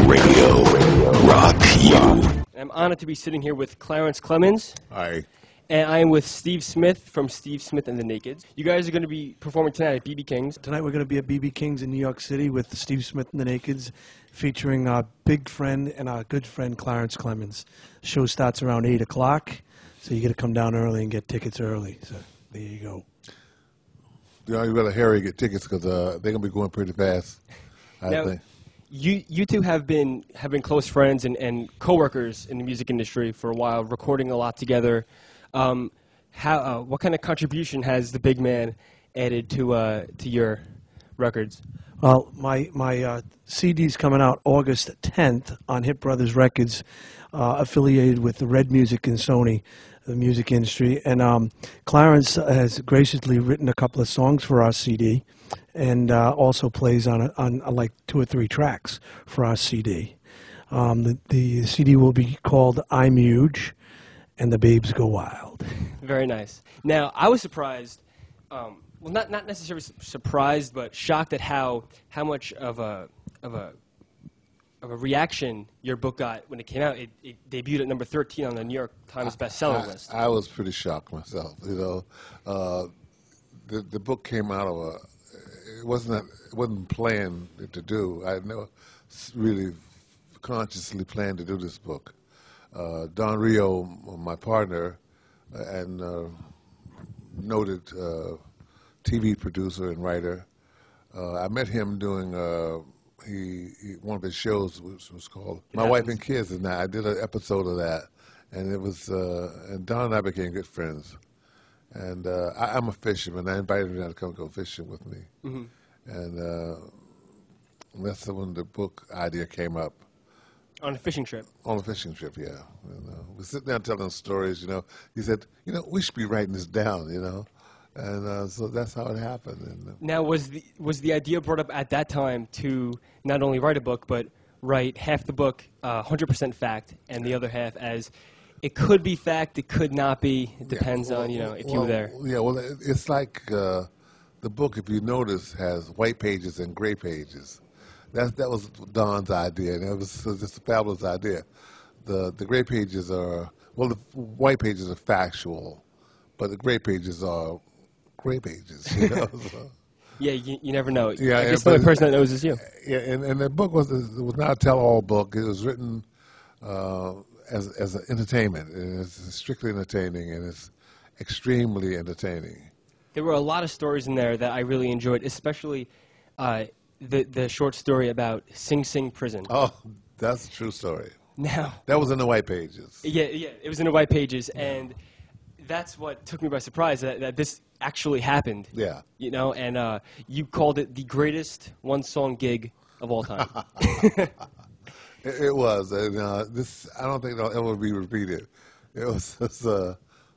Radio. Rock you. I'm honored to be sitting here with Clarence Clemons. Hi. And I am with Steve Smith from Steve Smith and the Nakeds. You guys are going to be performing tonight at BB King's. Tonight we're going to be at BB King's in New York City with Steve Smith and the Nakeds, featuring our big friend and our good friend Clarence Clemons. The show starts around 8 o'clock, so you got to come down early and get tickets early. So there you go. You know, you better hurry and get tickets because they're going to be going pretty fast, I think. You two have been close friends and co-workers in the music industry for a while, recording a lot together. What kind of contribution has the big man added to your records? Well, my CD's coming out August 10th on Hit Brothers Records, affiliated with the Red Music and Sony, the music industry. And Clarence has graciously written a couple of songs for our CD, and also plays on like 2 or 3 tracks for our CD. The CD will be called I'm Huge, and the Babes Go Wild. Very nice. Now, I was surprised, well, not necessarily surprised, but shocked at how much of a reaction your book got when it came out. It debuted at number 13 on the New York Times bestseller list. I was pretty shocked myself. You know, the book came out of it wasn't planned to do. I had never really consciously planned to do this book. Don Rio, my partner and noted TV producer and writer, I met him doing one of his shows, which was called My Wife and Kids, and I did an episode of that, and it was and Don and I became good friends. And I'm a fisherman. I invited him to come go fishing with me, and that's when the book idea came up. On a fishing trip? On a fishing trip, yeah. We sit down telling stories, you know. He said, you know, we should be writing this down, you know. And so that's how it happened. And, now, was the idea brought up at that time to not only write a book, but write half the book 100% fact, and the other half as it could be fact, it could not be. It depends on, you know, if you were there. Yeah, well, it's like the book, if you notice, has white pages and gray pages. That was Don's idea, and it was just a fabulous idea. The gray pages are, well, the white pages are factual, but the gray pages are gray pages, you know. So. Yeah, you never know. Yeah, I guess the only person that knows is you. Yeah, and the book was not a tell-all book. It was written as an entertainment, and it's strictly entertaining, and it's extremely entertaining. There were a lot of stories in there that I really enjoyed, especially the short story about Sing Sing Prison. Oh, that's a true story. Now that was in the white pages. Yeah, it was in the white pages, and that's what took me by surprise, that this actually happened. Yeah. You know, and you called it the greatest one-song gig of all time. It was, and this, I don't think it'll ever be repeated. It was just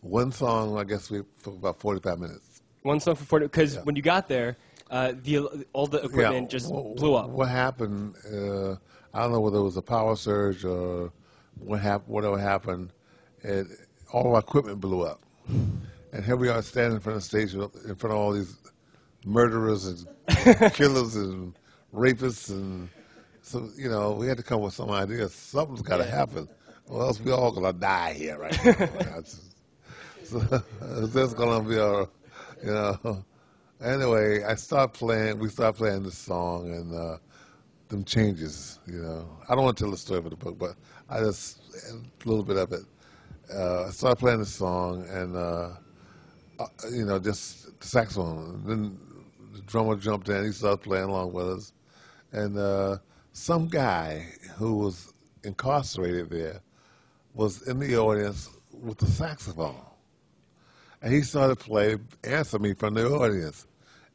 one song, I guess, for about 45 minutes. One song for 40, because when you got there, all the equipment just blew up. What happened, I don't know whether it was a power surge or whatever happened, all our equipment blew up. And here we are standing in front of the stage, in front of all these murderers and killers and rapists, and so, you know, we had to come with some idea. Something's got to happen, or else we're all going to die here right now. So that's going to be our, you know. Anyway, we started playing this song, and them changes, you know. I don't want to tell the story of the book, but I just, a little bit of it. I started playing this song, and, you know, just the saxophone. Then the drummer jumped in, he started playing along with us. And some guy who was incarcerated there was in the audience with the saxophone. And he started playing, answer me from the audience.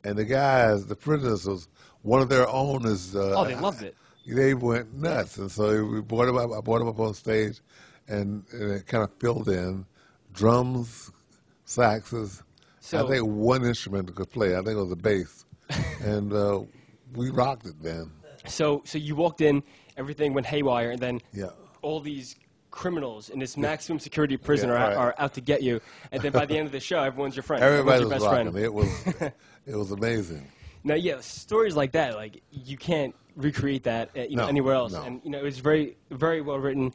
And the guys, the prisoners, was one of their own. They loved it. They went nuts. And so we brought him up. I brought him up on stage, and it kind of filled in drums, saxes. I think one instrument could play. I think it was the bass. And we rocked it then. So you walked in, everything went haywire, and then all these criminals in this maximum security prison are out to get you, and then by the end of the show, everyone's your friend. Everybody was your was best rocking. friend. It was amazing. Now, yeah, stories like that, like you can't recreate that, anywhere else. No. And it was very, very well written.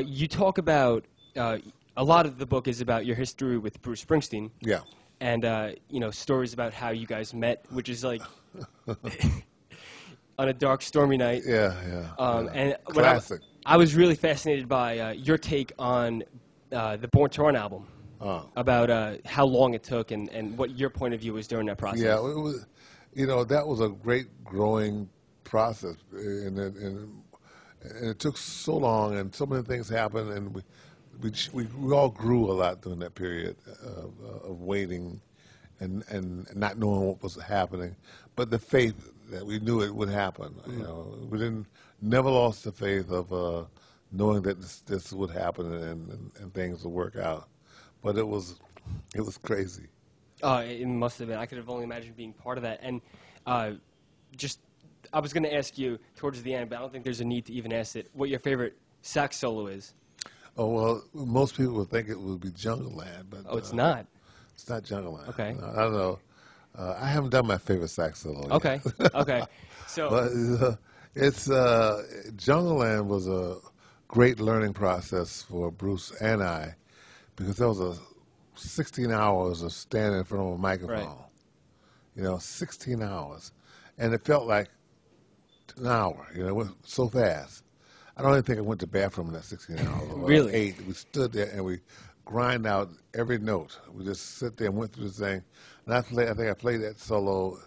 You talk about a lot of the book is about your history with Bruce Springsteen. Yeah. And stories about how you guys met, which is like on a dark, stormy night. Yeah. And Classic. I was really fascinated by your take on the Born to Run album. About how long it took and what your point of view was during that process. Yeah, it was, that was a great growing process, and it took so long, and so many things happened, and we all grew a lot during that period of waiting and not knowing what was happening, but the faith that we knew it would happen. Mm-hmm. We never lost the faith of knowing that this would happen and things would work out. But it was crazy. It must have been. I could have only imagined being part of that. And I was going to ask you towards the end, but I don't think there's a need to even ask it, what your favorite sax solo is. Oh, well, most people would think it would be Jungle Land. But, it's not? It's not Jungle Land. Okay. No, I don't know. I haven't done my favorite sax solo Okay. yet. Okay. So, but it's Jungle Land was a great learning process for Bruce and I, because there was 16 hours of standing in front of a microphone. Right. 16 hours. And it felt like an hour. It went so fast. I don't even think I went to the bathroom in that 16 hours. Really? 8. We stood there and we grind out every note. We just sit there and went through the thing. And I think I played that solo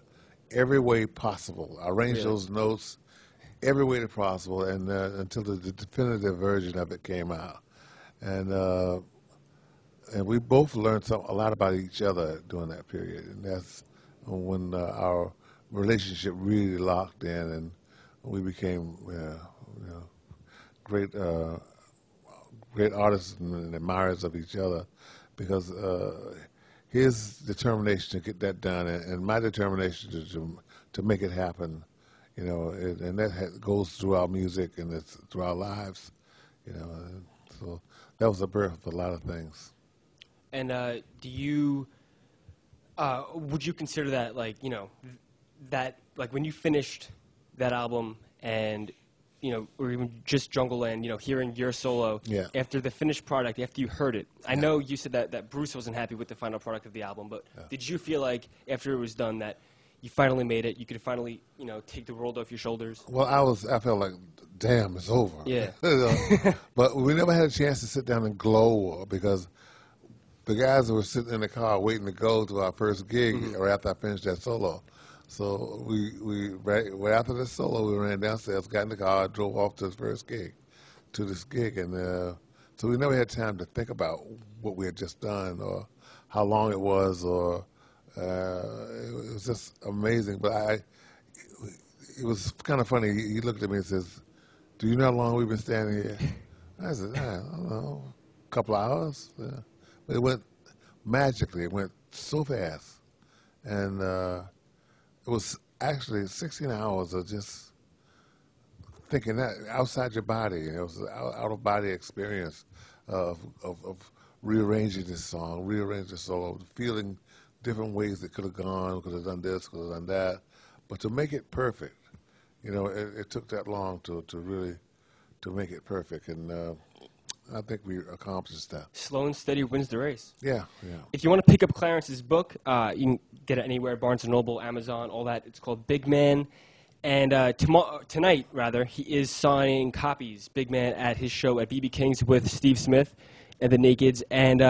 every way possible. I arranged those notes every way possible, and until the definitive version of it came out. And we both learned a lot about each other during that period, and that's when our relationship really locked in, and we became great artists and admirers of each other, because his determination to get that done and my determination to make it happen, and that goes through our music and it's through our lives, so that was the birth of a lot of things. And would you consider that that when you finished that album and or even just Jungle Land, hearing your solo after the finished product, after you heard it? I know you said that Bruce wasn't happy with the final product of the album, but did you feel like after it was done that you finally made it, you could finally take the world off your shoulders? Well, I felt like, damn, it's over. Yeah. But we never had a chance to sit down and glow, because the guys were sitting in the car waiting to go to our first gig right after I finished that solo. So right after the solo, we ran downstairs, got in the car, drove off to this gig, and so we never had time to think about what we had just done or how long it was, or it was just amazing. But it was kind of funny. He looked at me and says, "Do you know how long we've been standing here?" I said, "I don't know, a couple of hours." Yeah. But it went magically. It went so fast, and it was actually 16 hours of just thinking that outside your body. It was an out-of-body experience of rearranging this song, rearranging the solo, feeling different ways it could have gone, could have done this, could have done that. But to make it perfect, it took that long to really make it perfect. And I think we accomplished that. Slow and steady wins the race. Yeah. If you want to pick up Clarence's book, you can get it anywhere, Barnes & Noble, Amazon, all that. It's called Big Man. And tonight, he is signing copies, Big Man, at his show at B.B. King's with Steve Smith and the Nakeds. And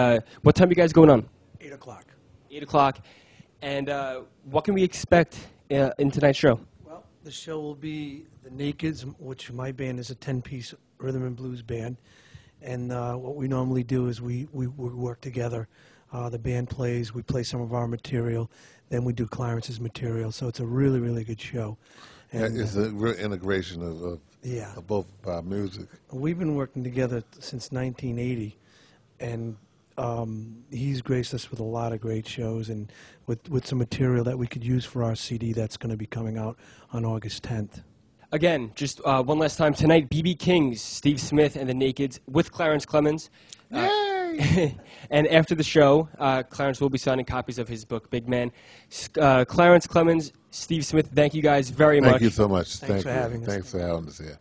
what time are you guys going on? 8 o'clock. 8 o'clock. And what can we expect in tonight's show? Well, the show will be the Nakeds, which my band is a 10-piece rhythm and blues band. And what we normally do is we work together. The band plays, we play some of our material, then we do Clarence's material. So it's a really, really good show. And, it's a real integration of both our music. We've been working together since 1980, and he's graced us with a lot of great shows and with some material that we could use for our CD that's going to be coming out on August 10th. Again, just one last time tonight, B.B. King's, Steve Smith and the Nakeds with Clarence Clemons. Yay! And after the show, Clarence will be signing copies of his book, Big Man. Clarence Clemons, Steve Smith, thank you guys very much. Thank you so much. Thanks for you. having us. Thanks for having us here.